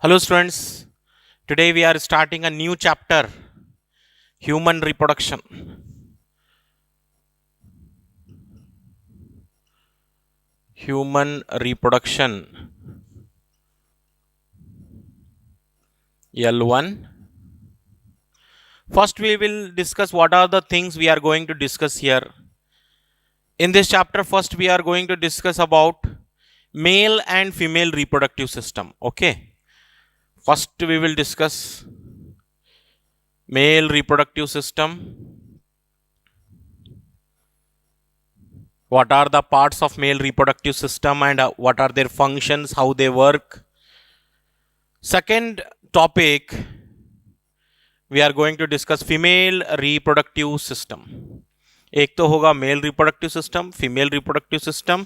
Hello students, today we are starting a new chapter, human reproduction. Human reproduction, L1. First we will discuss what are the things we are going to discuss here. In this chapter, first we are going to discuss about male and female reproductive system. Okay. First we will discuss male reproductive system. What are the parts of male reproductive system and what are their functions, how they work. Second topic, we are going to discuss female reproductive system. एक तो होगा male reproductive system, female reproductive system.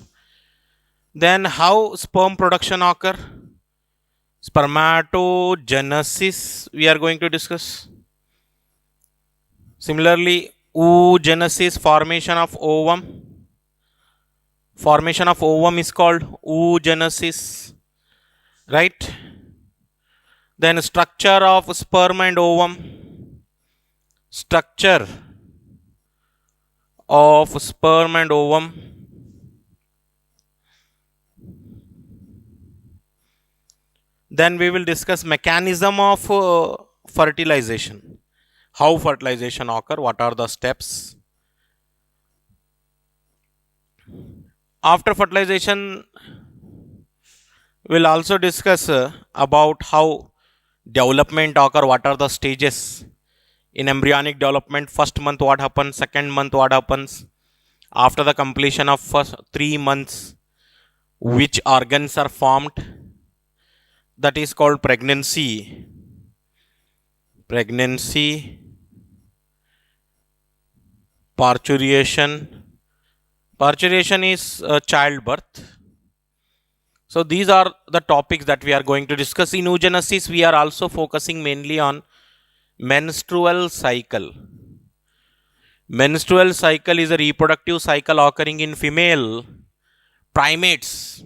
Then how sperm production occur, spermatogenesis we are going to discuss. Similarly, oogenesis, formation of ovum. Formation of ovum is called oogenesis, right? Then structure of sperm and ovum. Structure of sperm and ovum. Then we will discuss mechanism of fertilization. How fertilization occur, what are the steps. After fertilization, we'll also discuss about how development occur, what are the stages in embryonic development. First month what happens, second month what happens, after the completion of first 3 months which organs are formed, that is called pregnancy. Parturition is childbirth. So these are the topics that we are going to discuss. In oogenesis, we are also focusing mainly on menstrual cycle. Menstrual cycle is a reproductive cycle occurring in female primates.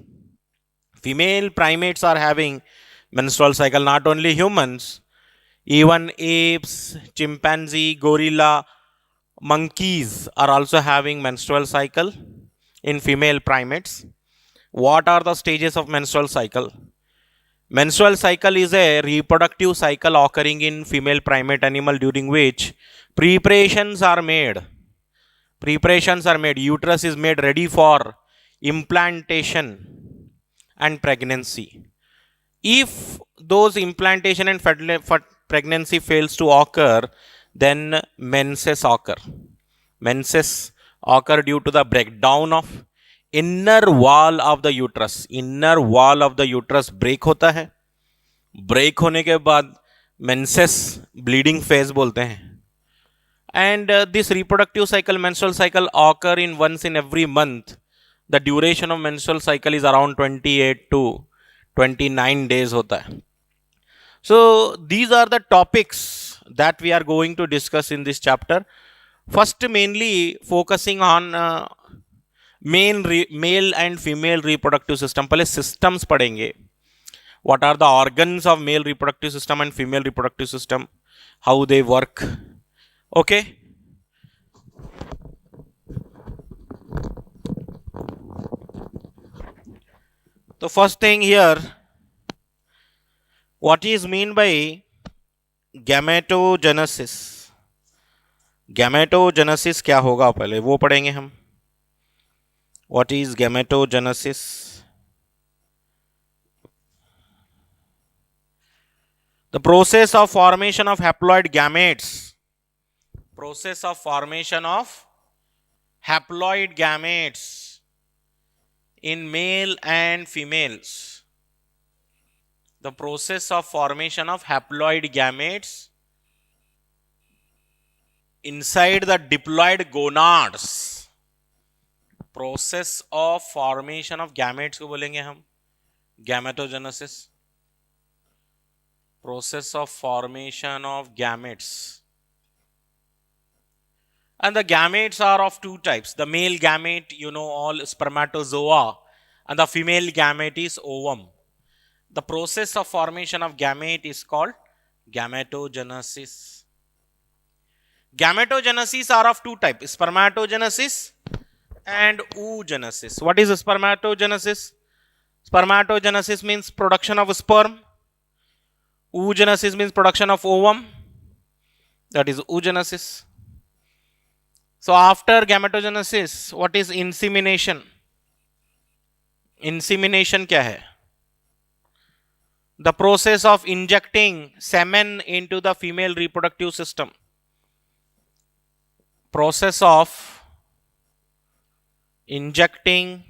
Female primates are having menstrual cycle, not only humans, even apes, chimpanzee, gorilla, monkeys are also having menstrual cycle in female primates. What are the stages of menstrual cycle? Menstrual cycle is a reproductive cycle occurring in female primate animal during which preparations are made. Uterus is made ready for implantation and pregnancy. If those implantation and pregnancy fails to occur, then menses occur. Menses occur due to the breakdown of inner wall of the uterus. Inner wall of the uterus break होता है. Break होने के बाद menses, bleeding phase बोलते हैं. And this reproductive cycle, menstrual cycle, occur in once in every month. The duration of menstrual cycle is around 28 to 29 days होता है. So these are the topics that we are going to discuss in this chapter. First, mainly focusing on male and female reproductive system. पहले systems पढ़ेंगे. What are the organs of male reproductive system and female reproductive system? How they work. Okay. The first thing here, what is mean by gametogenesis? Gametogenesis क्या होगा पहले वो पढ़ेंगे हम. What is gametogenesis? The process of formation of haploid gametes. Process of formation of haploid gametes in male and females. The process of formation of haploid gametes inside the diploid gonads. Process of formation of gametes को बोलेंगे हम gametogenesis. Process of formation of gametes. And the gametes are of two types. The male gamete, all spermatozoa, and the female gamete is ovum. The process of formation of gamete is called gametogenesis. Gametogenesis are of two types, spermatogenesis and oogenesis. What is spermatogenesis? Spermatogenesis means production of sperm. Oogenesis means production of ovum. That is oogenesis. So after gametogenesis, what is insemination? Insemination क्या है? The process of injecting semen into the female reproductive system. Process of injecting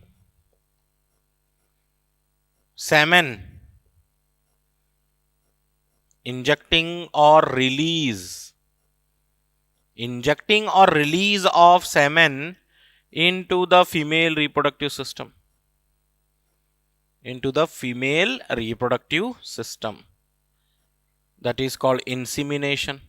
semen, injecting or release of semen into the female reproductive system. That is called insemination.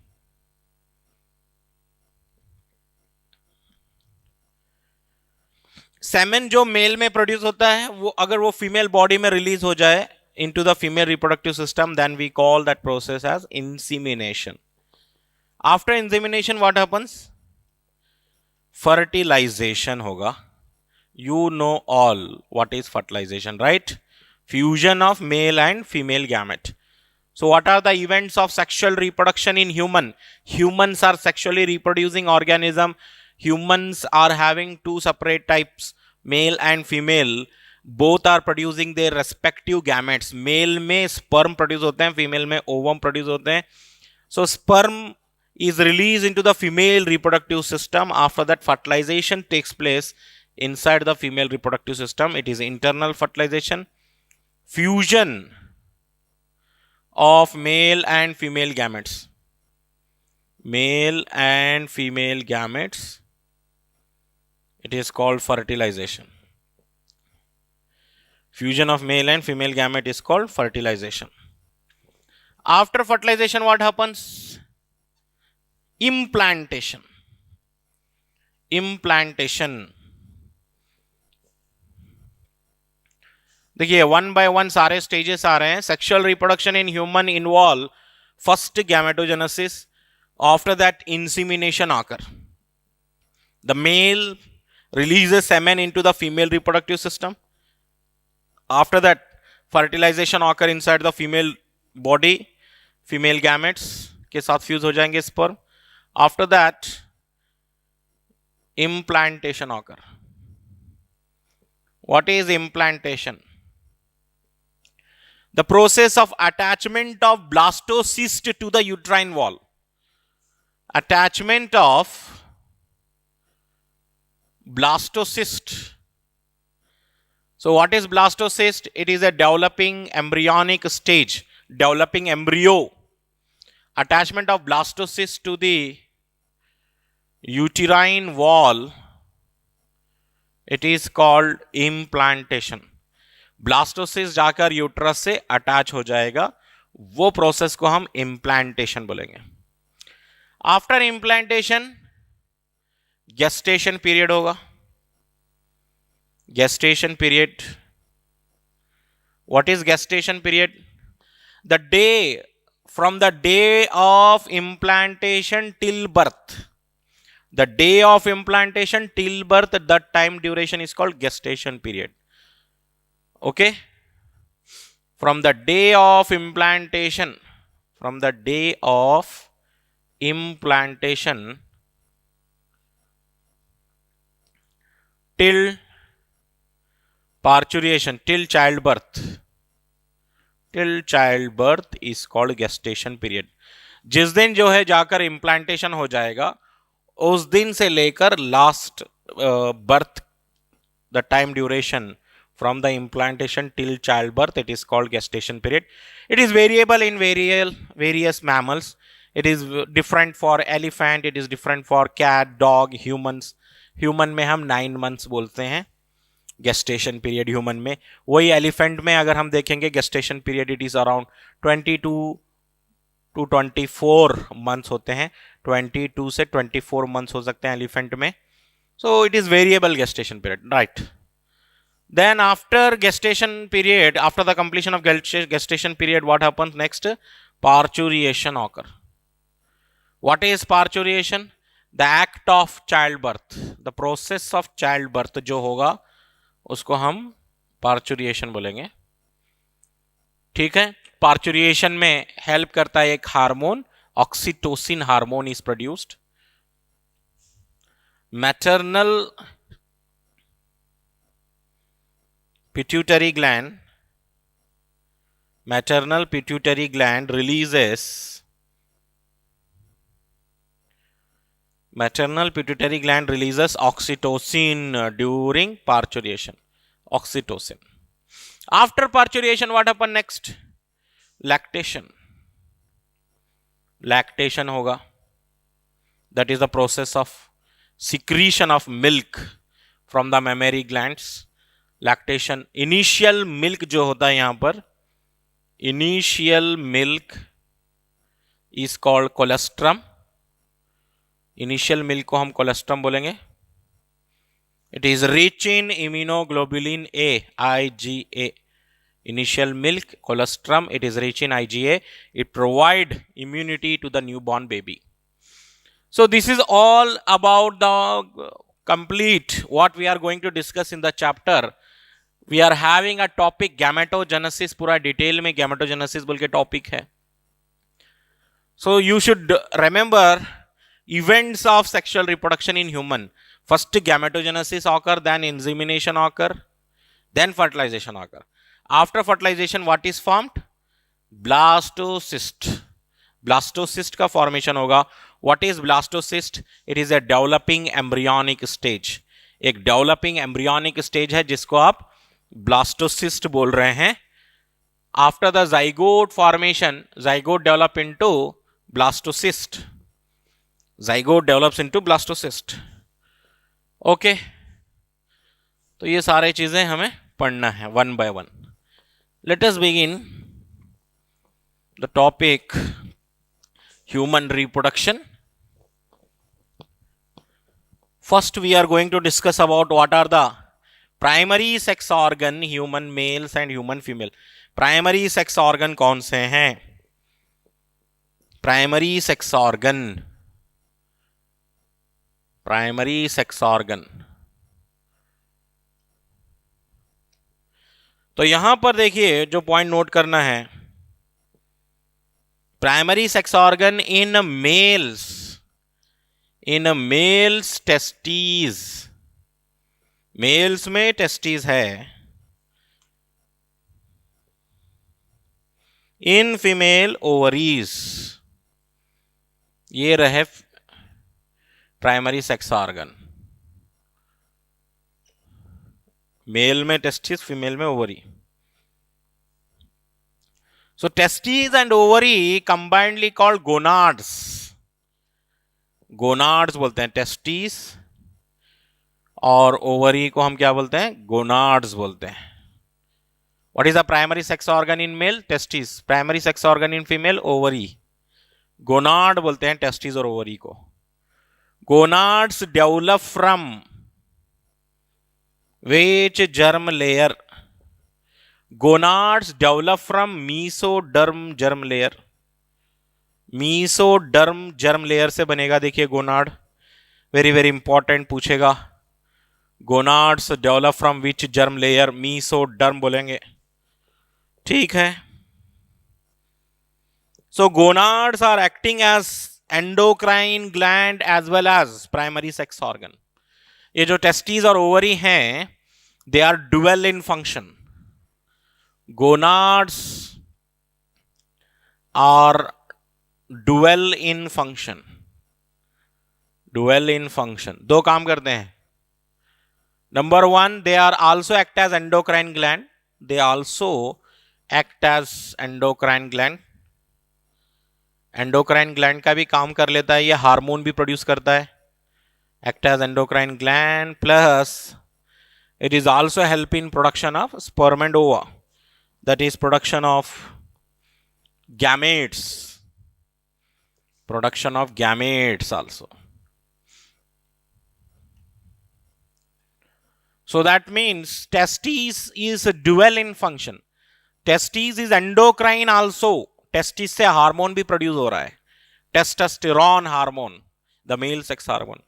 Semen जो mail में produce होता है, वो अगर वो female body में release हो जाए into the female reproductive system, then we call that process as insemination. After insemination, what happens? Fertilization होगा. You know all what is fertilization, right? Fusion of male and female gamete. So what are the events of sexual reproduction in human? Humans are sexually reproducing organism. Humans are having two separate types, male and female. Both are producing their respective gametes. Male में sperm produce होते हैं, female में ovum produce होते हैं. So sperm is released into the female reproductive system. After that, fertilization takes place inside the female reproductive system. It is internal fertilization. Fusion of male and female gametes. Male and female gametes. It is called fertilization. Fusion of male and female gamete is called fertilization. After fertilization, what happens? Implantation. देखिए one by one सारे stages आ रहे हैं. Sexual reproduction in human involve first gametogenesis. After that insemination occur. The male releases semen into the female reproductive system. After that, fertilization occur inside the female body. Female gametes के साथ fuse हो जाएंगे sperm. After that, implantation occur. What is implantation? The process of attachment of blastocyst to the uterine wall. Attachment of blastocyst. So what is blastocyst? It is a developing embryonic stage, developing embryo. Attachment of blastocyst to the uterine wall, it is called implantation. Blastocyst जाकर uterus से attach हो जाएगा, वो process को हम implantation बोलेंगे. After implantation gestation period होगा. Gestation period. What is gestation period? The day from the day of implantation till birth. The day of implantation till birth, that time duration is called gestation period. Okay? From the day of implantation till parturition, till childbirth is called gestation period. जिस दिन जो है जाकर implantation हो जाएगा, उस दिन से लेकर last birth, the time duration from the implantation till child birth, it is called gestation period. It is variable in various mammals. It is different for elephant, it is different for cat, dog, humans. Human में हम 9 months बोलते हैं gestation period human में. वही elephant में अगर हम देखेंगे gestation period it is around 22 to 24 months होते हैं. 22 से 24 months हो सकते हैं एलिफेंट में. So it is variable gestation period, right. Then after gestation period, after the completion of gestation period, what happens next? Parturition occur. What is parturition? The act of childbirth, the process of childbirth जो होगा उसको हम parturition बोलेंगे. ठीक है. पार्चुरिएशन में help करता है एक hormone, oxytocin hormone is produced. Maternal pituitary gland releases oxytocin during parturition. Oxytocin. After parturition, what happen next? Lactation होगा. That is the process of secretion of milk from the mammary glands. Lactation. Initial milk जो होता है यहां पर, initial milk is called colostrum. Initial milk को हम colostrum बोलेंगे. It is rich in immunoglobulin A, IgA. Initial milk, colostrum, it is rich in IgA. It provide immunity to the newborn baby. So this is all about the complete what we are going to discuss in the chapter. We are having a topic gametogenesis, पूरा detail में gametogenesis बोल के topic है. So you should remember events of sexual reproduction in human. First gametogenesis occur, then insemination occur, then fertilization occur. After fertilization, what is formed? Blastocyst. Blastocyst का formation होगा. What is blastocyst? It is a developing embryonic stage. एक developing embryonic stage है जिसको आप blastocyst बोल रहे हैं. After the zygote formation, zygote develop into blastocyst. Zygote develops into blastocyst. Okay. तो ये सारे चीजें हमें पढ़ना है one by one. Let us begin the topic human reproduction. First, we are going to discuss about what are the primary sex organ, human males and human female. Primary sex organ कौन से हैं? Primary sex organ. Primary sex organ. तो यहां पर देखिए जो point note करना है, primary sex organ in males testes. Males में टेस्टीज है. In female ovaries. ये रहे प्राइमरी सेक्स ऑर्गन. मेल में टेस्टिस, फीमेल में ovary. So testes and ovary combinedly called gonads. Gonads बोलते हैं टेस्टिस, और ओवरी को हम क्या बोलते हैं? गोनाड्स बोलते हैं. What is the primary sex organ in male? Testis. Primary sex organ in female? Ovary. Gonad बोलते हैं टेस्टिस और ओवरी को. Gonads develop from which germ layer? Gonads develop from mesoderm germ layer. mesoderm germ layer से बनेगा. देखिए gonad very very important पूछेगा. Gonads develop from which germ layer? mesoderm बोलेंगे. ठीक है. So gonads are acting as endocrine gland as well as primary sex organ. ये जो testis और ओवरी हैं, they are dual in function. Gonads are dual in function. Dual in function. दो काम करते हैं. Number one, they are also act as endocrine gland. They also act as endocrine gland. Endocrine gland का भी काम कर लेता है. ये हार्मोन भी प्रोड्यूस करता है. Act as endocrine gland, plus it is also help in production of sperm and ova, that is production of gametes. Production of gametes also. So that means testis is dual in function. Testis is endocrine also. Testis से hormone भी produce हो रहा है, testosterone hormone, the male sex hormone.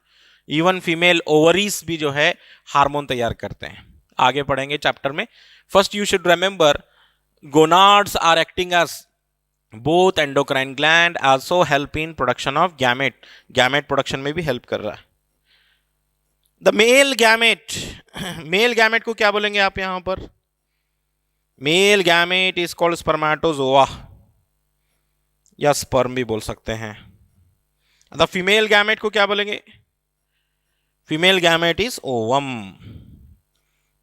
Even female ovaries भी जो है hormone तैयार करते हैं. आगे पढ़ेंगे चैप्टर में. First you should remember gonads are acting as both endocrine gland, also help in production of gamete. Gamete production में भी हेल्प कर रहा है. The male gamete, male gamete को क्या बोलेंगे आप यहां पर? Male gamete is called spermatozoa, या स्पर्म भी बोल सकते हैं. द फीमेल गैमेट को क्या बोलेंगे? Female gamete is ovum.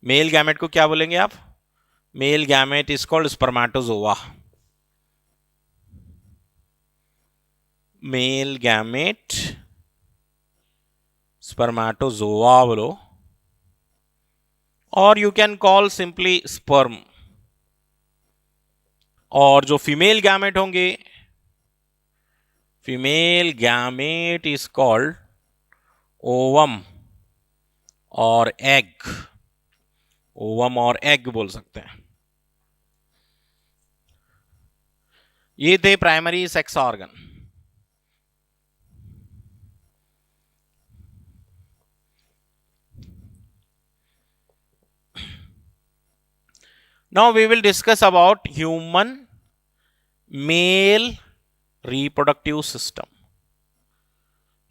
Mail gamete को क्या बोलेंगे आप? Mail gamete is called spermatozoa. Male gamete spermatozoa बोलो, और you can call simply sperm. और जो फीमेल गैमेट होंगे, female gamete is called ovum और एग. ओवम और एग बोल सकते हैं. ये थे primary sex organ. Now we will discuss about human male reproductive system.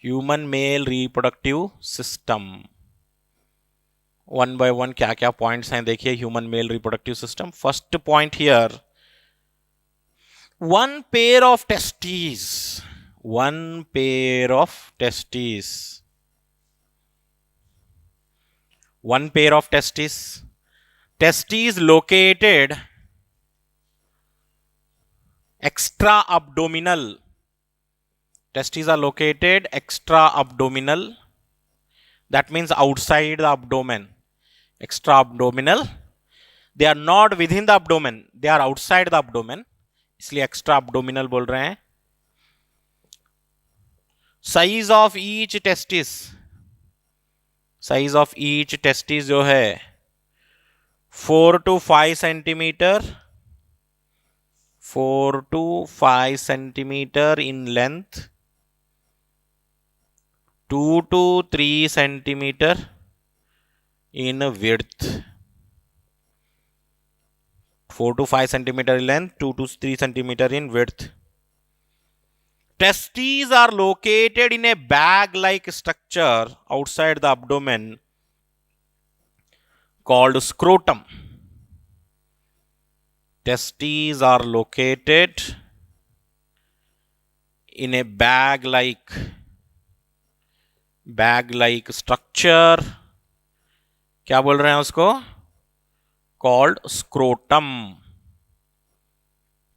Human male reproductive system. One by one क्या क्या पॉइंट्स हैं देखिए. Human male reproductive system. First point here, one pair of testes. One pair of testes. One pair of testes. Testes located extra abdominal. Testes are located extra abdominal. That means outside the abdomen. Extra abdominal. They are not within the abdomen. They are outside the abdomen. इसलिए extra abdominal बोल रहे हैं. Size of each testis. Size of each testis जो है 4 to 5 centimeter. 4 to 5 centimeter in length. 2 to 3 centimeter in width. 4 to 5 centimeter in length, 2 to 3 centimeter in width. Testes are located in a bag-like structure outside the abdomen called scrotum. Testes are located in a bag-like structure. क्या बोल रहे हैं उसको? Called scrotum.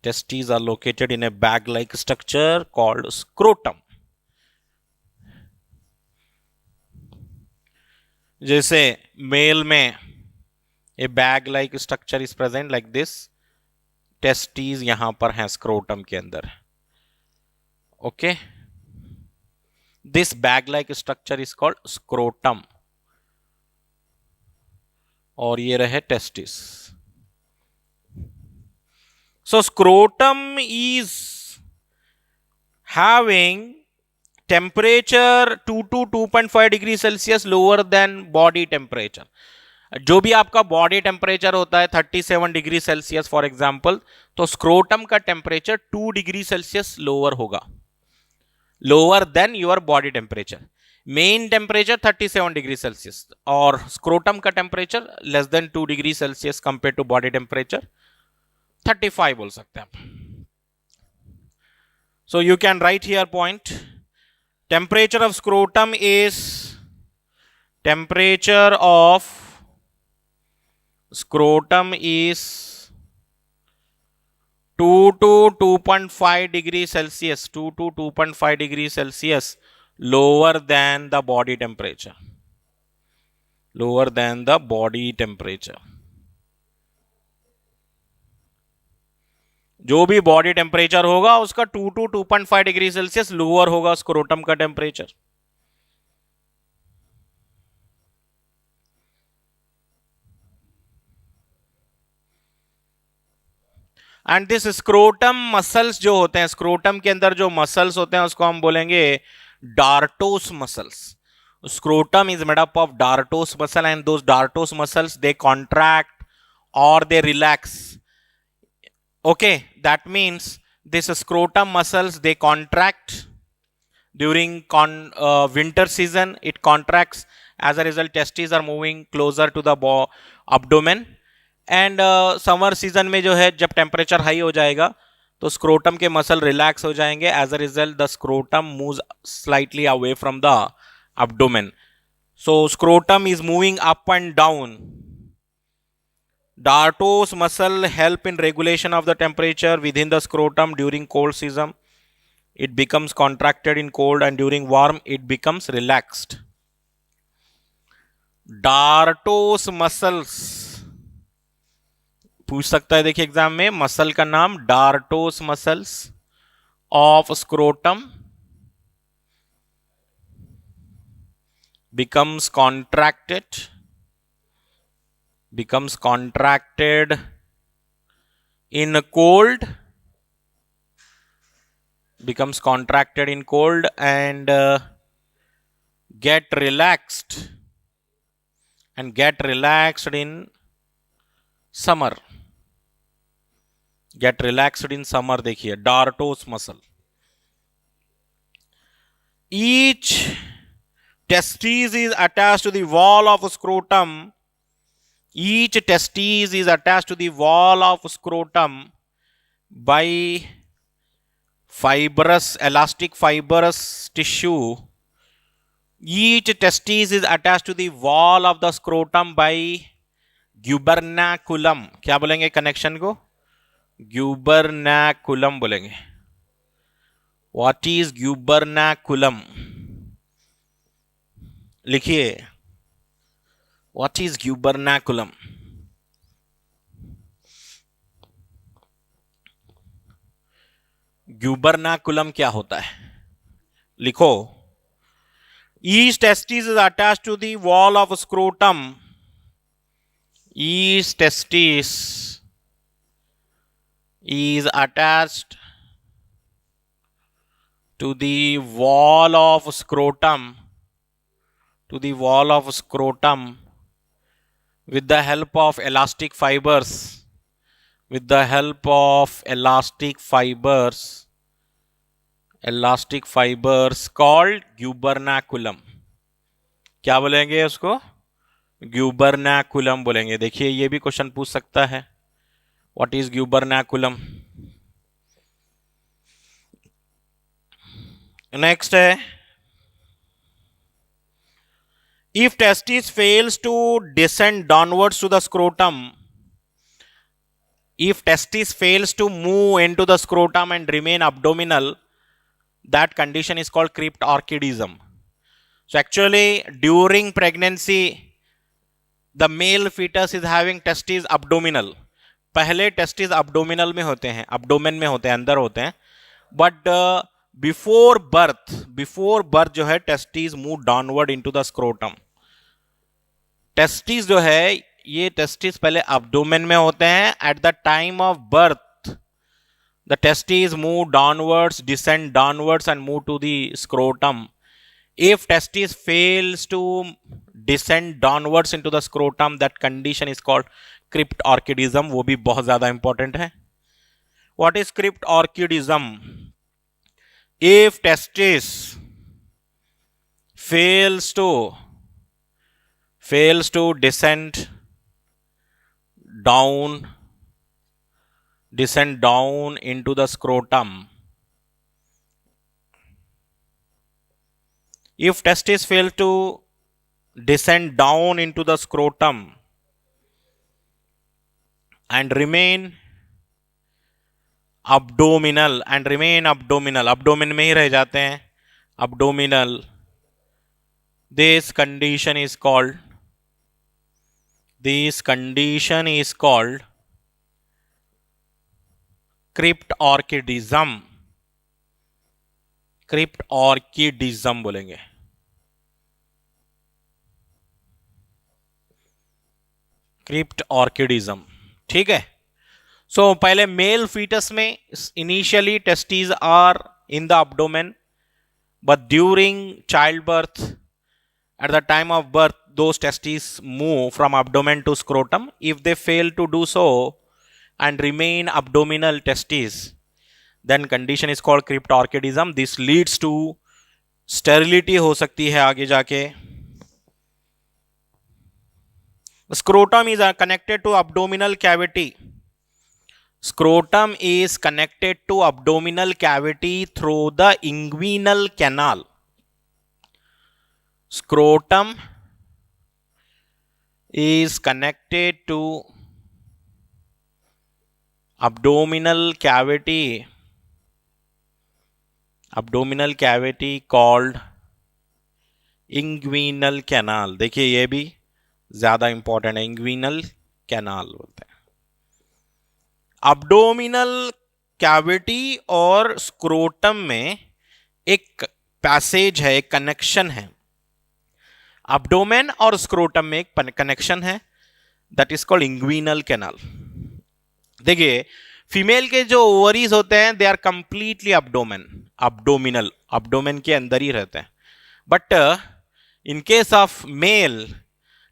Testes are located in a bag-like structure called scrotum. जैसे mail में a bag-like structure is present like this. Testes यहां पर हैं scrotum के अंदर. Okay. This bag-like structure is called scrotum. और ये रहे testis. So scrotum is having temperature 2 to 2.5 degree Celsius lower than body temperature. जो भी आपका बॉडी टेम्परेचर होता है 37 डिग्री सेल्सियस फॉर एग्जांपल, तो स्क्रोटम का टेम्परेचर 2 डिग्री सेल्सियस लोअर होगा, lower than your body temperature. Main temperature 37 degree Celsius और scrotum का temperature less than 2 degree Celsius compare to body temperature 35 बोल सकते हैं आप. So you can write here point. Temperature of scrotum is temperature of scrotum is 2 to 2.5 degree Celsius, 2 to 2.5 degree Celsius lower than the body temperature, lower than the body temperature. जो भी body temperature होगा उसका 2 to 2.5 degree Celsius lower होगा scrotum का temperature. And this scrotum muscles जो होते हैं, scrotum के अंदर जो मसल्स होते हैं उसको हम बोलेंगे dartos muscles. Scrotum is made up of dartos muscle, and those dartos muscles, they contract or they relax. Okay, that means this scrotum muscles, they contract during winter season. It contracts. As a result, testes are moving closer to the abdomen. And summer season में जो है, जब temperature high हो जाएगा तो scrotum के muscle relax हो जाएंगे. As a result the scrotum moves slightly away from the abdomen. So scrotum is moving up and down. Dartos muscle help in regulation of the temperature within the scrotum during cold season. It becomes contracted in cold, and during warm it becomes relaxed. Dartos muscles पूछ सकता है, देखिए exam में, muscle का नाम dartos muscles of scrotum becomes contracted in cold, and get relaxed in summer. देखिए dartos muscle. each testis is attached to the wall of scrotum. Each testis is attached to the wall of scrotum by elastic fibrous tissue. Each testis is attached to the wall of the scrotum by gubernaculum. क्या बोलेंगे connection को? gubernaculum बोलेंगे. What is gubernaculum? लिखिए, what is gubernaculum? gubernaculum क्या होता है? लिखो. Each testis is attached to the wall of scrotum. Each testis is attached to the wall of scrotum. With the help of elastic fibers. Called gubernaculum. क्या बोलेंगे उसको? gubernaculum बोलेंगे. देखिए ये भी क्वेश्चन पूछ सकता है. What is gubernaculum? नेक्स्ट है, if testis fails to descend downwards to the scrotum, if testis fails to move into the scrotum and remain abdominal, that condition is called cryptorchidism. So actually during pregnancy the male fetus is having testes abdominal. पहले testes abdominal में होते हैं, abdomen में होते हैं, अंदर होते हैं. But before birth जो है testes move downward into the scrotum. Testis जो है, ये टेस्टिस पहले abdomen में होते हैं. At the time of birth the testes move downwards, descend downwards and move to the scrotum. If testis fails to descend downwards into the scrotum, that condition is called cryptorchidism. वो भी बहुत ज्यादा important है. What is cryptorchidism? If testis fails to descend down into the scrotum. If testis fail to descend down into the scrotum and remain abdominal, abdomen में ही रह जाते हैं, abdominal, this condition is called cryptorchidism. बोलेंगे. cryptorchidism. ठीक है. So पहले male fetus में initially testis are in the abdomen, but during childbirth, at the time of birth, those testes move from abdomen to scrotum. If they fail to do so and remain abdominal testes, then condition is called cryptorchidism. This leads to sterility हो सकती है आगे जाके. Scrotum is connected to abdominal cavity. Scrotum is connected to abdominal cavity through the inguinal canal. Scrotum is connected to abdominal cavity called inguinal canal. देखिए ये भी ज्यादा important है, इंग्विनल कैनाल बोलते हैं. abdominal cavity और स्क्रोटम में एक पैसेज है, एक कनेक्शन है. abdomen और स्क्रोटम में एक कनेक्शन है, that is called inguinal canal. देखिए फीमेल के जो ओवरीज होते हैं they are completely abdominal, abdomen के अंदर ही रहते हैं. But in case of male,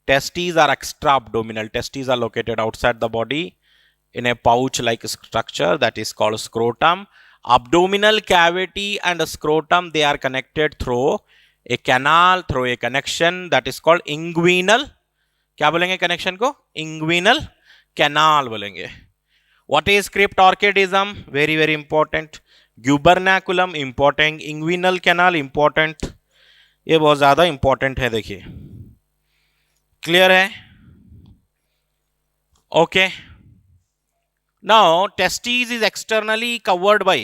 testes are extra abdominal. Testes are located outside the body in a pouch like structure that is called scrotum. Abdominal cavity and scrotum, they are connected through a canal, through a connection that is called inguinal. क्या बोलेंगे connection को? inguinal canal बोलेंगे. What is cryptorchidism? Very very important. Gubernaculum important. Inguinal canal important. ये बहुत ज्यादा important है. देखिए clear है? Okay. Now testis is externally covered by,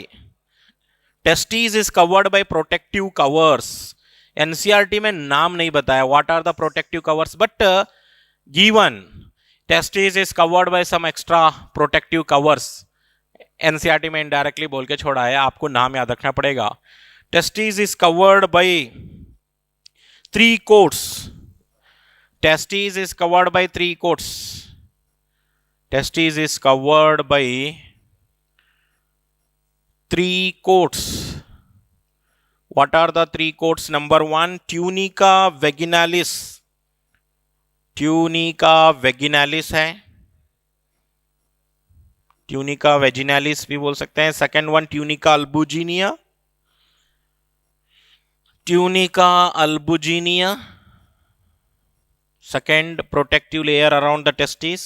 testis is covered by protective covers. NCERT में नाम नहीं बताया what are the protective covers, but given testis is covered by some extra protective covers. NCERT में indirectly बोल के छोड़ा है, आपको नाम याद रखना पड़ेगा. Testis is covered by 3 coats. Testes is covered by 3 coats. Testes is covered by 3 coats. What are the 3 coats? Number 1, tunica vaginalis. Tunica vaginalis है, tunica vaginalis भी बोल सकते हैं. Second one tunica albuginea. Tunica albuginea, second protective layer around the testes.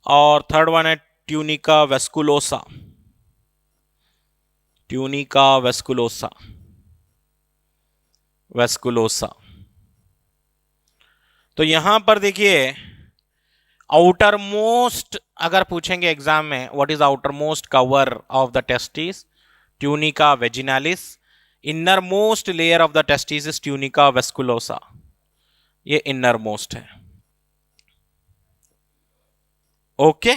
और third one है tunica vasculosa. Tunica vasculosa. तो यहां पर देखिए आउटर मोस्ट, अगर पूछेंगे एग्जाम में what is outer most cover of the testis, tunica vaginalis. Inner most layer of the testis is tunica vasculosa. ये इनर मोस्ट है. ओके,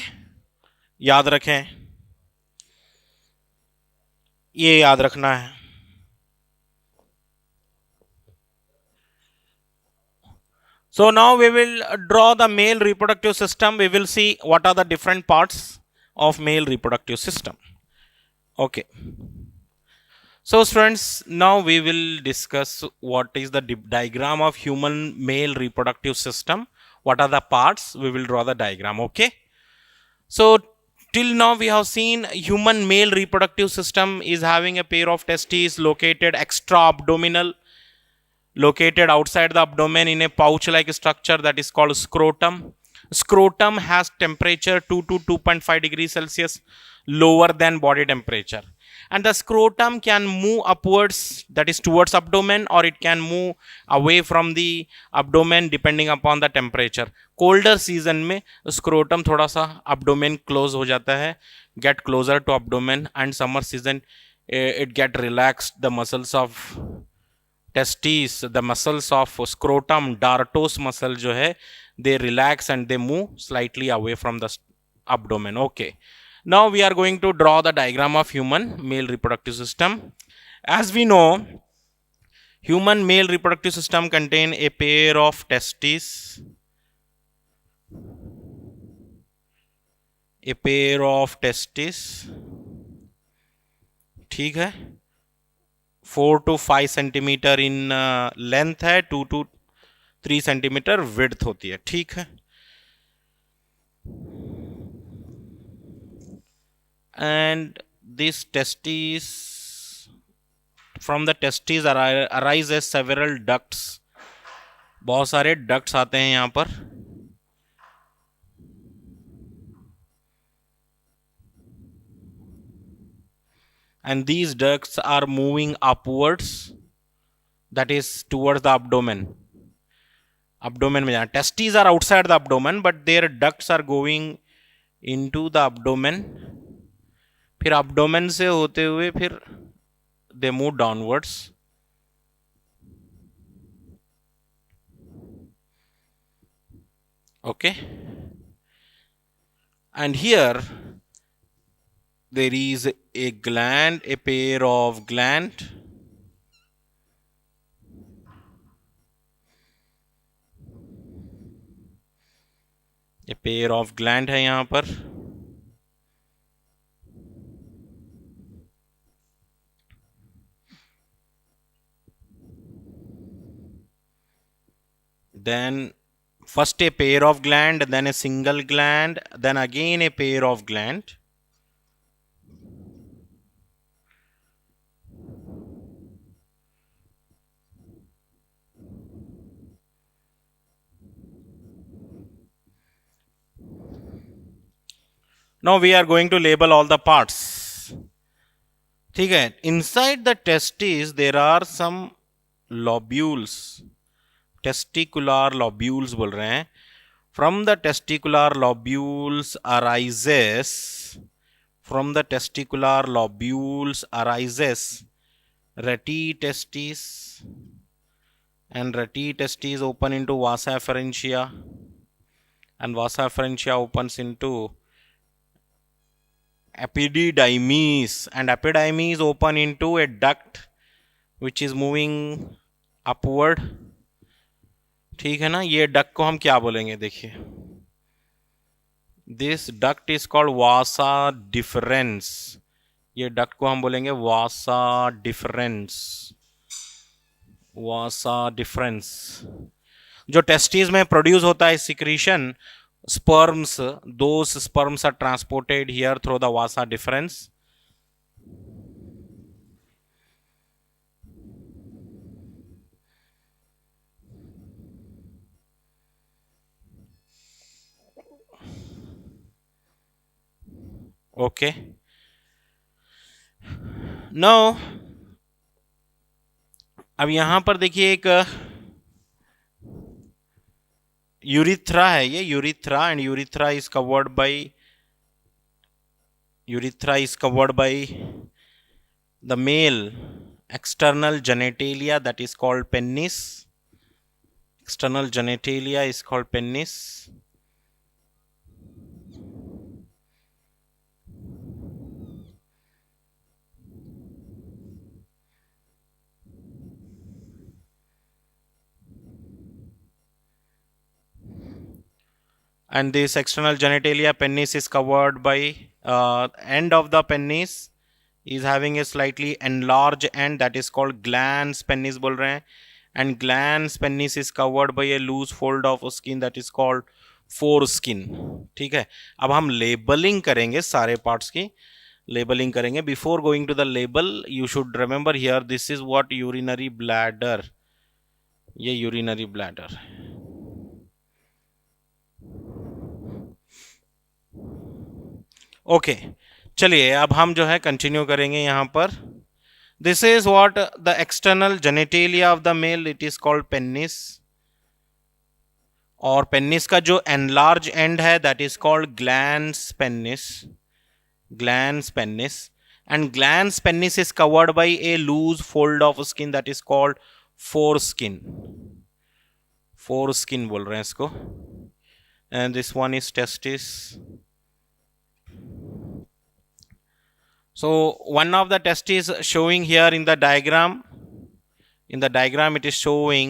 याद रखें, ये याद रखना है. So now we will draw the male reproductive system. We will see what are the different parts of male reproductive system. Okay. So students, now we will discuss what is the diagram of human male reproductive system. What are the parts? We will draw the diagram. Okay. So till now we have seen human male reproductive system is having a pair of testes located extra abdominal, located outside the abdomen in a pouch like structure that is called scrotum. Scrotum has temperature 2 to 2.5 degrees Celsius lower than body temperature, and the scrotum can move upwards, that is towards abdomen, or it can move away from the abdomen depending upon the temperature. Colder season में scrotum थोड़ा सा abdomen close हो जाता है, get closer to abdomen, and summer season it get relaxed. The muscles of testes, the muscles of scrotum, dartos muscle जो है, they relax and they move slightly away from the abdomen. Okay. Now we are going to draw the diagram of human male reproductive system. As we know, human male reproductive system contain a pair of testes, a pair of testis, ठीक है, 4 to 5 centimetre in length है, 2 to 3 centimetre width होती है, ठीक है। And this testis, from the testis arises several ducts, बहुत सारे ducts आते हैं यहां पर। And these ducts are moving upwards, that is towards the abdomen. Abdomen में जाना, testes are outside the abdomen but their ducts are going into the abdomen, फिर abdomen से होते हुए फिर they move downwards. Okay, and here there is a gland, a pair of gland, a pair of gland है यहां पर। Then first a pair of gland, then a single gland, then again a pair of gland. Now we are going to label all the parts, ठीक है। Inside the testes there are some lobules, testicular lobules बोल रहे हैं। From the testicular lobules arises, from the testicular lobules arises reti testis, and reti testis open into vasa efferentia, and vasa efferentia opens into epididymis, and epididymis open into a duct which is moving upward, ठीक है ना। ये duct को हम क्या बोलेंगे, देखिए, this duct is called Vasa difference, ये डक्ट को हम बोलेंगे वासा डिफरेंस, वासा डिफरेंस। जो टेस्टिस में प्रोड्यूस होता है secretion, sperms, those sperms are transported here through the vasa deferens. Okay, now अब यहां पर देखिए एक यूरिथ्रा है, ये urethra, and urethra is covered bye the male external genitalia, that is called penis. External genitalia is called penis. And this external genitalia, penis, is covered by end of the penis is having a slightly enlarged end, that is called glans penis बोल रहे हैं, and glans penis is covered by a loose fold of skin that is called foreskin, ठीक है। अब हम labelling करेंगे, सारे parts की लेबलिंग करेंगे। Before going to the label you should remember here this is what urinary bladder, ये urinary bladder. Okay, चलिए अब हम जो है कंटिन्यू करेंगे यहां पर। This is what the external genitalia of the male, it is called penis, और पेनिस का जो एनलार्ज एंड है that is called glans penis, glans penis, and glans penis is covered by a loose fold of skin that is called foreskin, foreskin बोल रहे हैं इसको, and this one is testis. So one of the testes showing here in the diagram, it is showing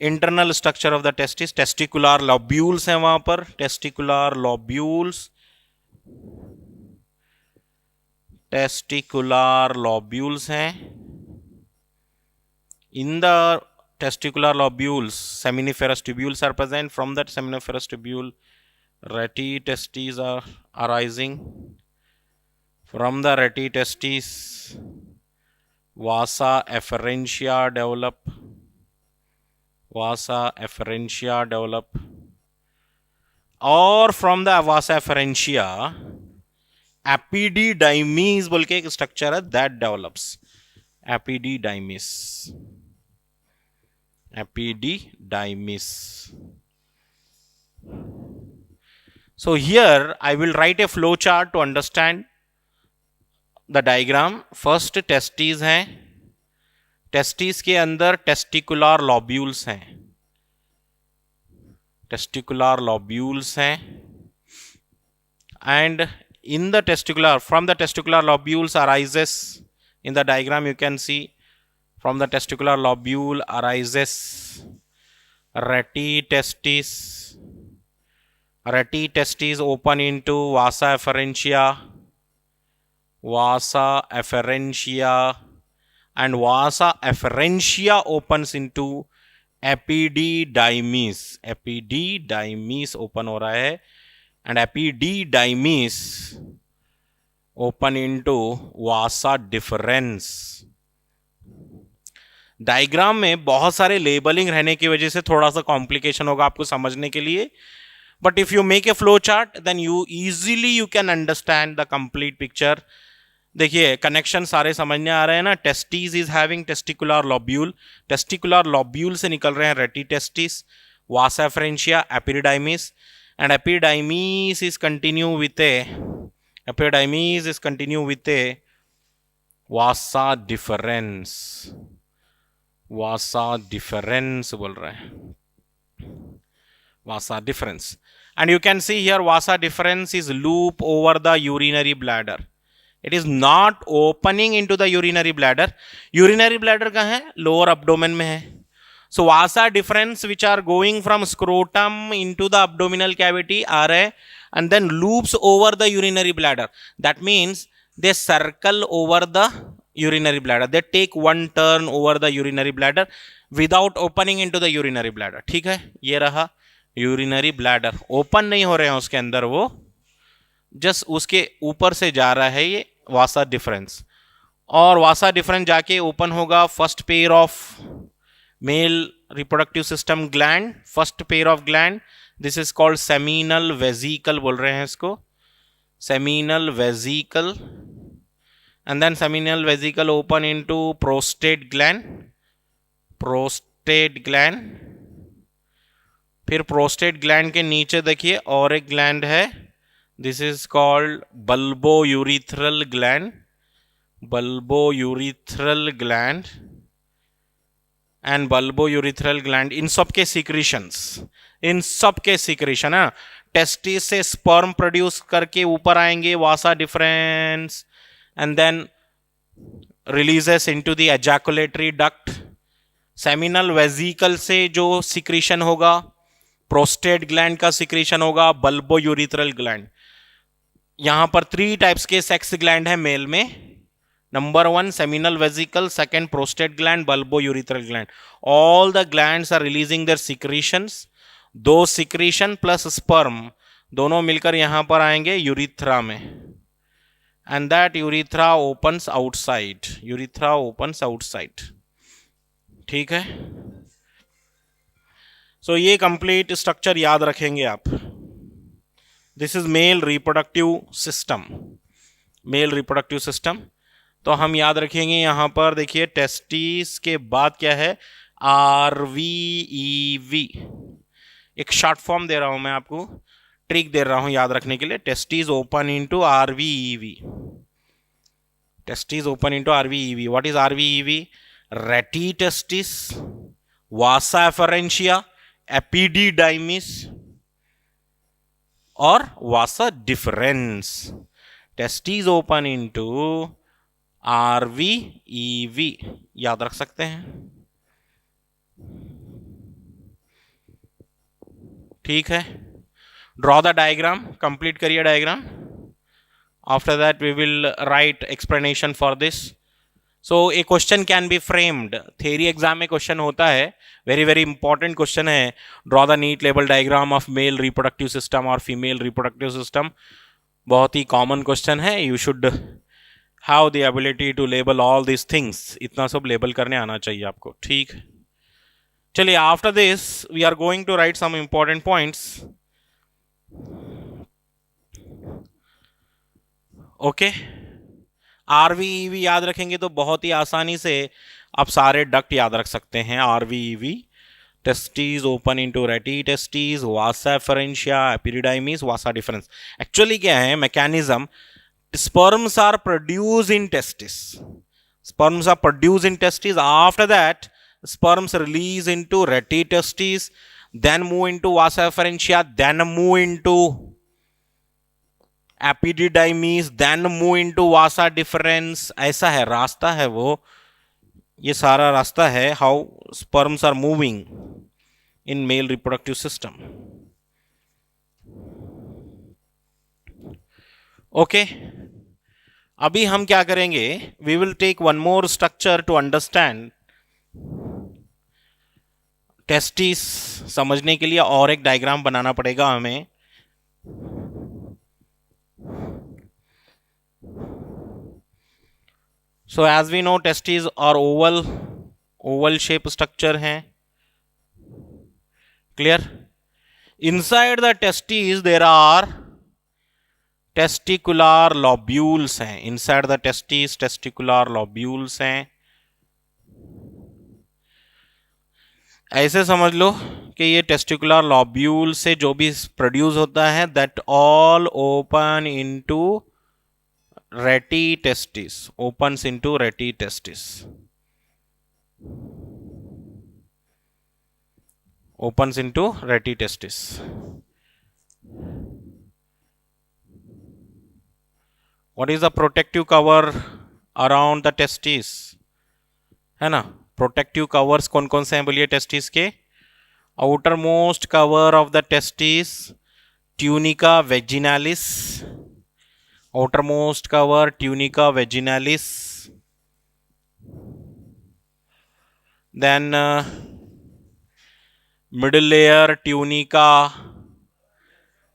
internal structure of the testis, testicular lobules हैं वहां पर, testicular lobules, testicular lobules हैं. In the testicular lobules, seminiferous tubules are present. From that seminiferous tubule, rete testes are arising. From the rete testes, vasa efferentia develop. Vasa efferentia develop. Or from the vasa efferentia, epididymis बोल के एक structure है, that develops. Epididymis. Epididymis. So here I will write a flow chart to understand the diagram. First testes हैं, testes के अंदर testicular lobules हैं, testicular lobules हैं, and in the testicular, from the testicular lobules arises, in the diagram you can see, from the testicular lobule arises rete testis. Rete testis open into vasa efferentia, vasa efferentia, and vasa efferentia opens into epididymis. Epididymis open हो रहा है, and epididymis open into vasa deferens. Diagram में बहुत सारे labelling रहने की वजह से थोड़ा सा कॉम्प्लिकेशन होगा आपको समझने के लिए, but if you make a flow chart then you easily you can understand the complete picture. देखिए कनेक्शन सारे समझने आ रहे हैं ना. Testis is having testicular lobule, testicular lobule से निकल रहे हैं rete testis, vasa efferentia, epididymis, and epididymis is continue with a vasa deferens. Vasa deferens बोल रहे हैं, vasa difference. And you can see here vasa difference is loop over the urinary bladder. It is not opening into the urinary bladder. Urinary bladder कहाँ है? Lower abdomen में है. So vasa difference which are going from scrotum into the abdominal cavity आ रहे and then loops over the urinary bladder. That means they circle over the urinary bladder. They take one turn over the urinary bladder without opening into the urinary bladder. ठीक है, ये रहा urinary bladder. Open नहीं हो रहे हैं उसके अंदर, वो जस्ट उसके ऊपर से जा रहा है ये वासा डिफरेंस. और वासा डिफरेंस जाके ओपन होगा first pair of male reproductive system gland, first pair of gland. This is called seminal vesicle बोल रहे हैं इसको, seminal vesicle. And then seminal vesicle open into prostate gland, prostate gland. फिर prostate gland के नीचे देखिए और एक ग्लैंड है, this is called bulbo urethral gland, bulbo urethral gland. And bulbo urethral gland इन सब के सीक्रेशन है. टेस्टिस से स्पर्म प्रोड्यूस करके ऊपर आएंगे vasa deferens, and then releases into the ejaculatory duct. Seminal vesicle से जो सीक्रेशन होगा, प्रोस्टेट ग्लैंड का सीक्रेशन होगा, बल्बो यूरिथ्रल ग्लैंड. यहां पर 3 टाइप्स के सेक्स ग्लैंड है मेल में. Number 1 seminal vesicle, second prostate gland, bulbo urethral gland. All the glands are releasing their secretions. दो सीक्रेशन प्लस स्पर्म दोनों मिलकर यहां पर आएंगे यूरिथ्रा में, and that urethra opens outside, urethra opens outside. ठीक है, सो ये कंप्लीट स्ट्रक्चर याद रखेंगे आप. This is male reproductive system, mail reproductive system. तो हम याद रखेंगे यहां पर देखिए टेस्टिस के बाद क्या है, RVEV. एक शॉर्ट फॉर्म दे रहा हूं मैं आपको, ट्रिक दे रहा हूं याद रखने के लिए. Testis open into RVEV, testis open into RVEV. What is RVEV? Rete testis, vasa efferentia, epididymis और vasa deferens. Testis open into RVEV याद रख सकते हैं. ठीक है, ड्रॉ द डायग्राम, कंप्लीट करिए diagram. After that we will write explanation for this. So a question can be framed. Theory exam में question होता है, वेरी वेरी इंपॉर्टेंट क्वेश्चन है. Draw the neat label diagram of male reproductive system और female reproductive system. बहुत ही common question है. You should have the ability to label all this things. इतना सब लेबल करने आना चाहिए आपको. ठीक, चलिए after this we are going to write some important points. Okay, R V E V याद रखेंगे तो बहुत ही आसानी से आप सारे डक्ट याद रख सकते हैं. आरवीईवी, टेस्टिस ओपन इनटू रेटी testis, vasa efferentia, epididymis, vasa deferens. Actually क्या है mechanism? sperms are produced in testis. Sperms are produced in testis. After that, sperms release into reti testis, then move into vasa efferentia, then move into epididymis, then move into vasa deferens. ऐसा है, रास्ता है वो, ये सारा रास्ता है how sperms are moving in male reproductive system. Okay, अभी हम क्या करेंगे? We will take one more structure to understand. Testis समझने के लिए और एक डायग्राम बनाना पड़ेगा हमें. So as we know testis और ओवल शेप स्ट्रक्चर हैं. Clear? Inside the testis there are testicular lobules हैं. Inside the testis testicular lobules हैं. ऐसे समझ लो कि ये टेस्टिकुलर लॉब्यूल से जो भी प्रोड्यूस होता है दैट ऑल ओपन इनटू रेटी टेस्टिस, ओपन्स इनटू रेटी testis, opens into reti testis. What is the protective cover around the testis? है ना, प्रोटेक्टिव कवर्स कौन कौन से हैं बोलिए टेस्टिस के? Outer most cover of the testis tunica vaginalis. Outer most cover tunica vaginalis. Then middle layer tunica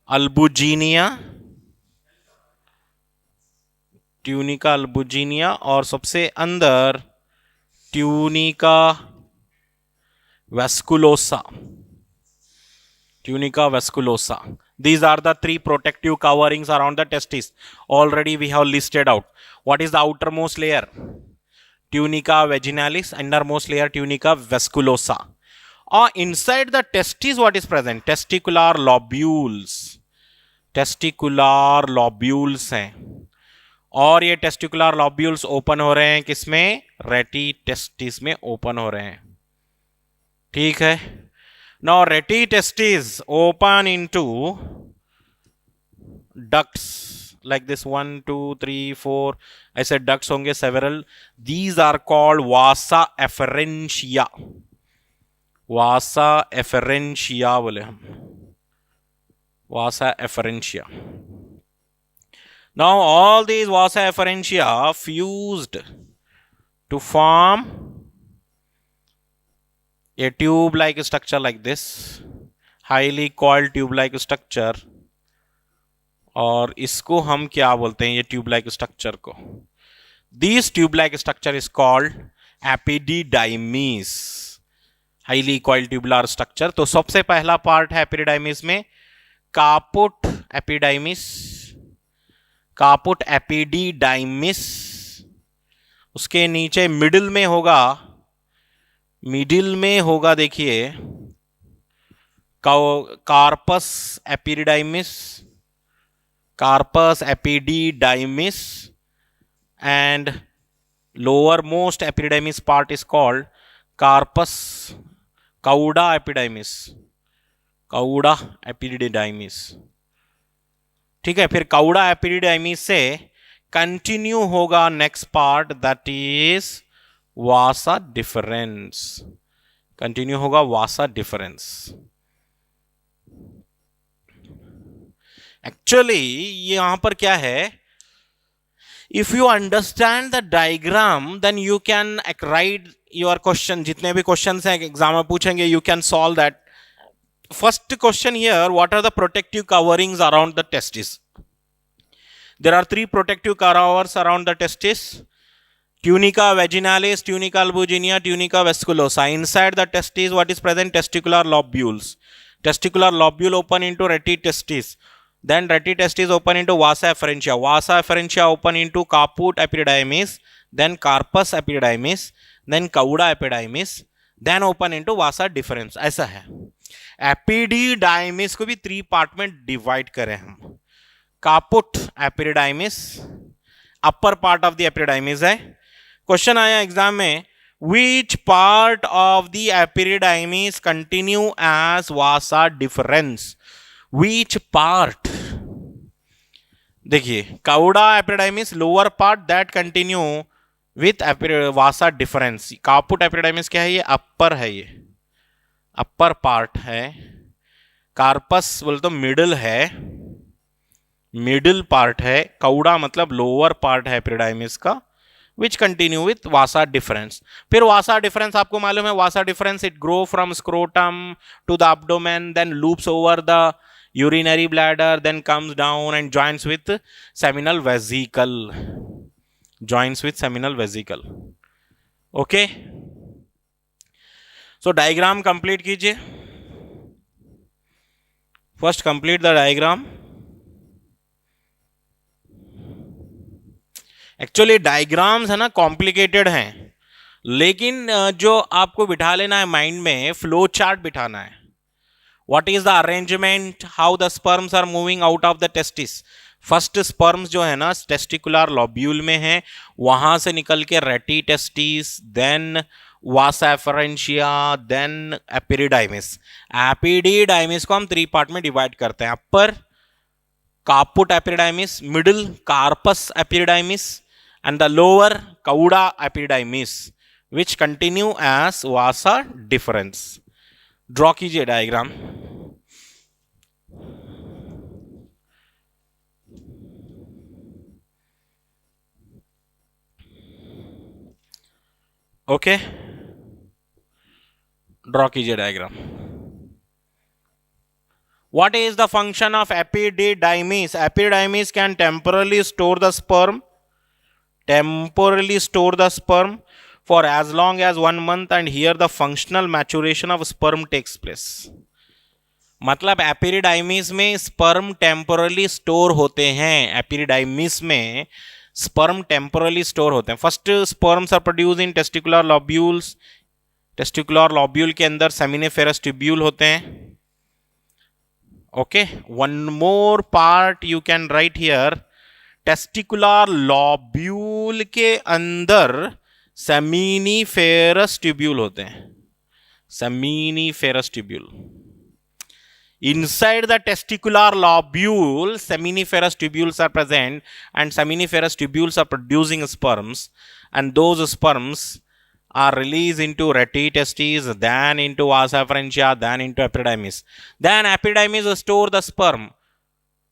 albuginea, tunica albuginea, और सबसे अंदर tunica vasculosa, tunica vasculosa. These are the three protective coverings around the testis. Already we have listed out. What is the outermost layer? Tunica vaginalis. Innermost layer tunica vesculosa. Or inside the testis what is present? Testicular lobules. Testicular lobules हैं, और ये testicular लॉब्यूल्स open हो रहे हैं किसमें? रेटी testis में open हो रहे हैं. ठीक है. Now rete testis open into ducts like this, 1 2 3 4 ऐसे डक्ट्स होंगे several. These are called vasa efferentia. Vasa efferentia बोले हम, vasa efferentia. Now all these vasa efferentia fused to form a tube-like structure like this, highly coiled tube-like structure. और इसको हम क्या बोलते हैं, ये ट्यूब-like structure को? This tube-like structure is called epididymis, highly coiled tubular structure. तो सबसे पहला पार्ट है epididymis में caput epididymis, कापुट एपिडिडाइमिस. उसके नीचे मिडिल में होगा देखिए corpus epididymis, corpus epididymis, and lower most epididymis part is called corpus cauda epididymis, cauda epididymis. ठीक है. फिर काउडा एपिडिडाइमिस से कंटिन्यू होगा next part that is vasa deferens. Continue होगा वासा डिफरेंस. एक्चुअली यहां पर क्या है, if you understand the diagram then you can write your question. जितने भी क्वेश्चन हैं एग्जाम में पूछेंगे, you can solve that. First question here, what are the protective coverings around the testis? There are three protective covers around the testis: tunica vaginalis, tunica albuginea, tunica vasculosa. Inside the testis, what is present? Testicular lobules. Testicular lobule open into reti testis. Then reti testis open into vasa efferentia. Vasa efferentia open into caput epididymis. Then carpus epididymis. Then cauda epididymis. Then open into vasa deferens. ऐसा है. Epididymis को भी 3 part में divide करें हम. Caput epididymis, upper part of the epididymis है. Question आया exam में, which part of the epididymis continue as vasa deferens? Which part? देखिए, cauda epididymis lower part that continue with vasa deferens. Caput epididymis क्या है? ये अपर है, ये upper part है. कार्पस बोल तो मिडल है, मिडिल पार्ट है. कौड़ा मतलब लोअर पार्ट है एपिडिडाइमिस का, which continue with vasa deferens. फिर वासा डिफरेंस आपको मालूम है, vasa deferens it grow from scrotum to the abdomen, then loops over the urinary bladder, then comes down and joins with seminal vesicle. Joins with seminal vesicle. Okay. So diagram complete कीजिए. First complete the diagram. Actually diagrams है ना complicated हैं, लेकिन जो आपको बिठा लेना है माइंड में, फ्लो चार्ट बिठाना है. What is the arrangement, how the sperms are moving out of the testis. First sperms जो है ना टेस्टिकुलर लॉब्यूल में है, वहां से निकल के रेटी testis, then vasa efferentia, then epididymis. Epididymis को हम 3 पार्ट में डिवाइड करते हैं. अपर caput epididymis, middle carpus epididymis, and the lower cauda epididymis, which continue as vasa deferens. Draw कीजिए डायग्राम. ओके, ड्रॉ कीजिए diagram. What is the function of epididymis? Epididymis can temporarily store the sperm. Temporarily store the sperm for as long as 1 month, and here the functional maturation of sperm takes place. मतलब epididymis में sperm temporally store होते हैं. Epididymis में sperm temporally store होते हैं. First sperms are produce in testicular lobules. Testicular lobule के अंदर seminiferous tubule होते हैं. Okay, one more part you can write here. Testicular lobule के अंदर सेमिनिफेरस ट्यूब्यूल होते हैं. Seminiferous tubule. Inside the testicular lobule, seminiferous tubules are present, and seminiferous tubules are producing sperms, and those sperms are released into reti testes, then into vasa efferentia, then into epididymis. Then epididymis store the sperm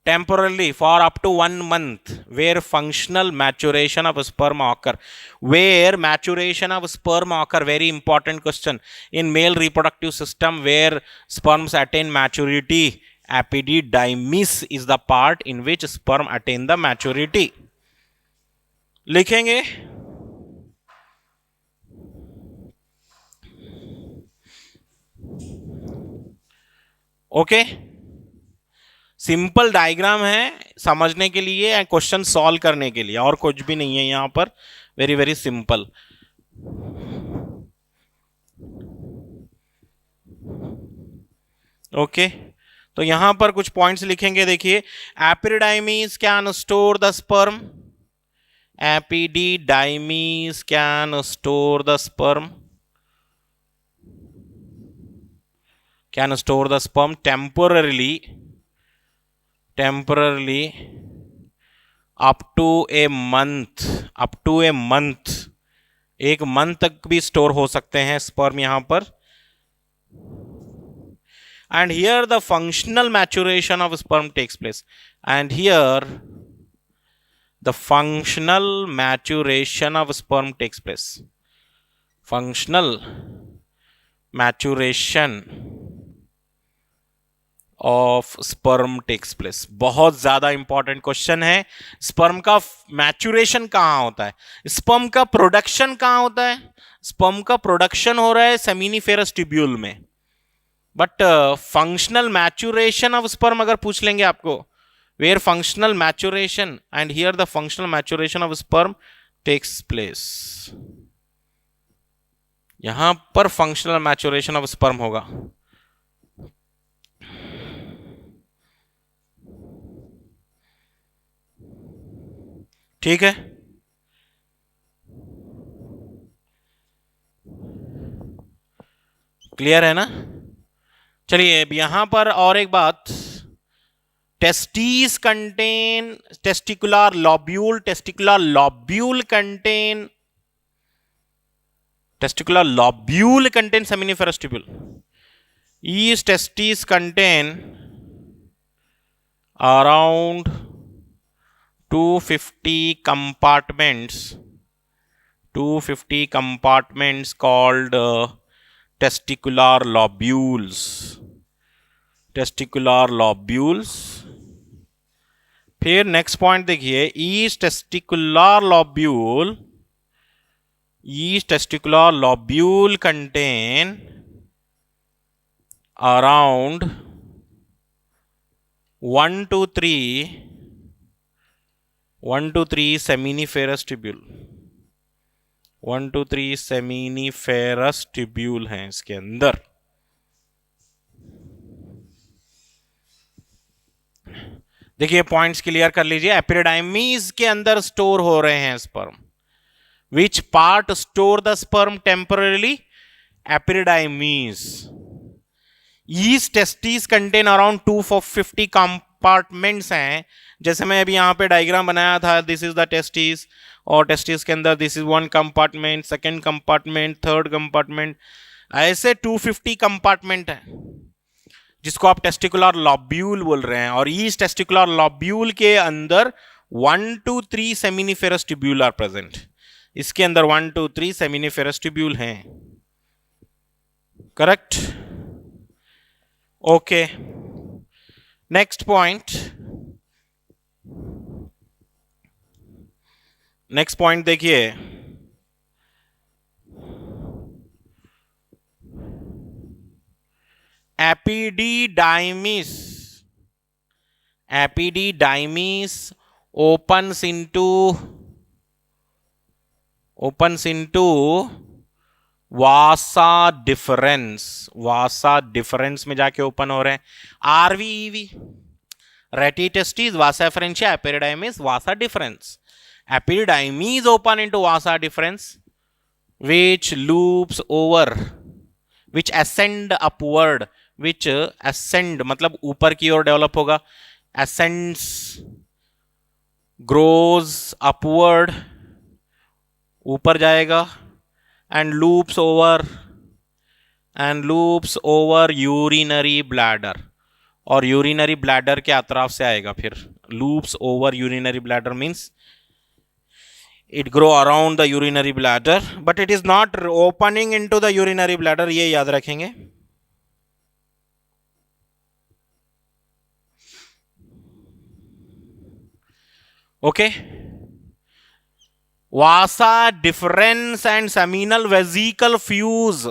temporarily for up to 1 month, where functional maturation of sperm occur. Where maturation of sperm occur, very important question. In male reproductive system, where sperms attain maturity, epididymis is the part in which sperm attain the maturity. लिखेंगे. Okay, simple diagram है समझने के लिए, question solve करने के लिए, और कुछ भी नहीं है यहां पर. Very very simple. ओके, तो यहां पर कुछ पॉइंट्स लिखेंगे. देखिए, epididymis can store the sperm. Epididymis can store the sperm. Can store the sperm temporarily up to a month. up to a month, 1 month तक भी स्टोर हो सकते हैं स्पर्म यहां पर. and here the functional maturation of sperm takes place, and here the functional maturation of sperm takes place. Functional maturation of sperm takes place. बहुत ज्यादा important question है. स्पर्म का मैचुरेशन कहां होता है, स्पर्म का प्रोडक्शन कहां होता है. स्पर्म का प्रोडक्शन हो रहा है सेमिनिफेरस ट्यूब्यूल में, but functional maturation of sperm अगर पूछ लेंगे आपको, where functional maturation, and here the functional maturation of sperm takes place. यहां पर फंक्शनल मैचुरेशन ऑफ स्पर्म होगा. ठीक है, क्लियर है ना. चलिए अब यहां पर और एक बात, testes contain testicular lobule. Testicular lobule contain seminiferous tubule. Each testes contain around 250 compartments called testicular lobules. फिर नेक्स्ट पॉइंट देखिए, each testicular lobule contain around 1 to 3 seminiferous tubule. 1 to 3 seminiferous tubule हैं इसके अंदर. देखिए पॉइंट्स क्लियर कर लीजिए. एपिडिडाइमीज के अंदर स्टोर हो रहे हैं sperm. Which part store the sperm temporarily? Epididymis. Each testis contain around 250 compartments हैं. जैसे मैं अभी यहां पे डायग्राम बनाया था, दिस इज द टेस्टिस, और टेस्टिस के अंदर this is 1 compartment, second compartment, third compartment, ऐसे 250 कंपार्टमेंट है जिसको आप टेस्टिकुलर लॉब्यूल बोल रहे हैं. और ईच टेस्टिकुलर लॉब्यूल के अंदर 1 to 3 seminiferous tubule are present. इसके अंदर 1 to 3 सेमिनिफेरस ट्यूब्यूल हैं. करेक्ट. ओके, नेक्स्ट पॉइंट देखिए. Epididymis opens into vasa deferens में जाके ओपन हो रहे हैं. RVEV, rete testis, vasa efferentia, epididymis, vasa deferens. Epididymis open into vasa deferens which loops over, which ascend upward, which ascend मतलब ऊपर की ओर develop होगा. ascends, grows upward, ऊपर जाएगा, and loops over urinary bladder, और urinary bladder के अतराफ से आएगा. फिर loops over urinary bladder means it grow around the urinary bladder, but it is not opening into the urinary bladder. ये याद रखेंगे. Okay. Vasa deferens and seminal vesicle fuse.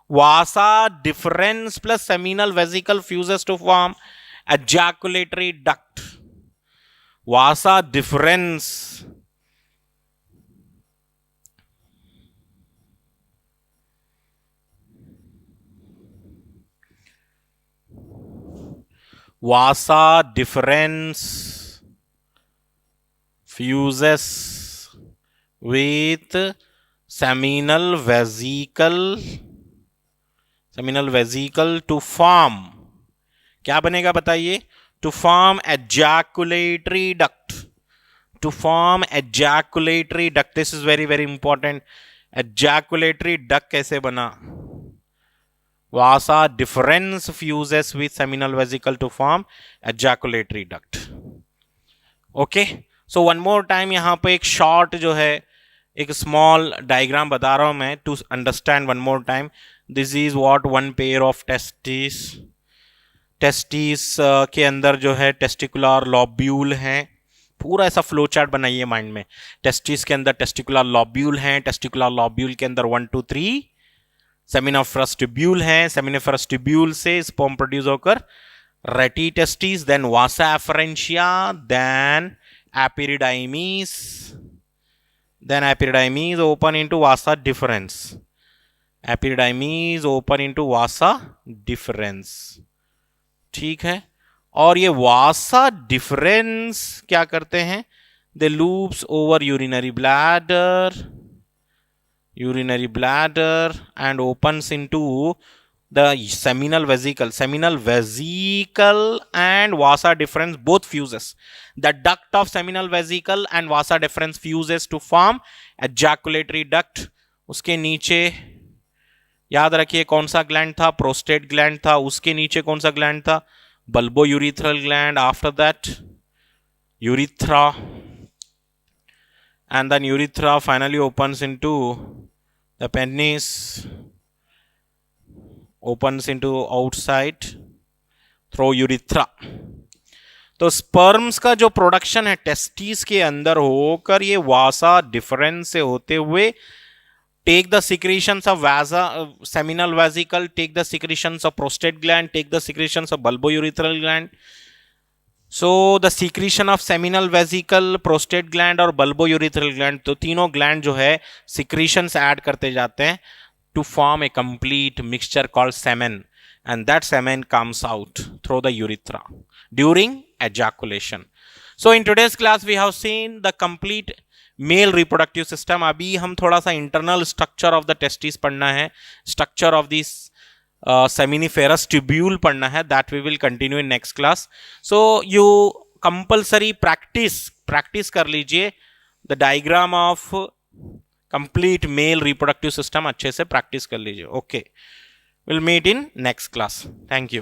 Vasa deferens plus seminal vesicle fuses to form ejaculatory duct. Vasa deferens fuses with seminal vesicle to form, क्या बनेगा बताइए? To form ejaculatory duct. This is very very important. ejaculatory duct कैसे बना? Vasa deferens fuses with seminal vesicle to form ejaculatory duct. Okay, so one more time यहाँ पे एक short जो है एक small diagram बता रहा हूँ मैं to understand one more time. This is what one pair of testes के अंदर जो है टेस्टिकुलर लॉब्यूल हैं. पूरा ऐसा फ्लो चार्ट बनाइए माइंड में. टेस्टिस के अंदर टेस्टिकुलर लॉब्यूल हैं, टेस्टिकुलर लॉब्यूल के अंदर 1 2 3 सेमिनिफरस ट्यूब्यूल हैं, सेमिनिफरस ट्यूब्यूल से स्पर्म प्रोड्यूस होकर rete testis, then vasa efferentia, then epididymis open into vasa deferens. Epididymis open into vasa deferens. ठीक है. और ये वासा डिफरेंस क्या करते हैं? They loops over urinary bladder and opens into the seminal vesicle and vasa deferens both fuses. The duct of seminal vesicle and vasa deferens fuses to form ejaculatory duct. उसके नीचे याद रखिए कौन सा gland था? प्रोस्टेट ग्लैंड था. उसके नीचे कौन सा ग्लैंड था? bulbourethral gland. After that urethra, and then urethra finally opens into the penis, opens into outside through urethra. तो स्पर्म्स का जो प्रोडक्शन है टेस्टिस के अंदर होकर ये वासा डिफरेंस से होते हुए take the secretions of seminal vesicle, take the secretions of prostate gland, take the secretions of bulbourethral gland. So the secretion of seminal vesicle, prostate gland और bulbourethral gland, तो तीनों gland जो है secretions add करते जाते हैं to form a complete mixture called semen, and that semen comes out through the urethra during ejaculation. So in today's class we have seen the complete male reproductive system. अभी हम थोड़ा सा internal structure of the testis पढ़ना है, structure of this seminiferous tubule पढ़ना है. That we will continue in next class. So you compulsory practice कर लीजिए the diagram of complete male reproductive system. अच्छे से प्रैक्टिस कर लीजिए. Okay, will meet in next class. Thank you.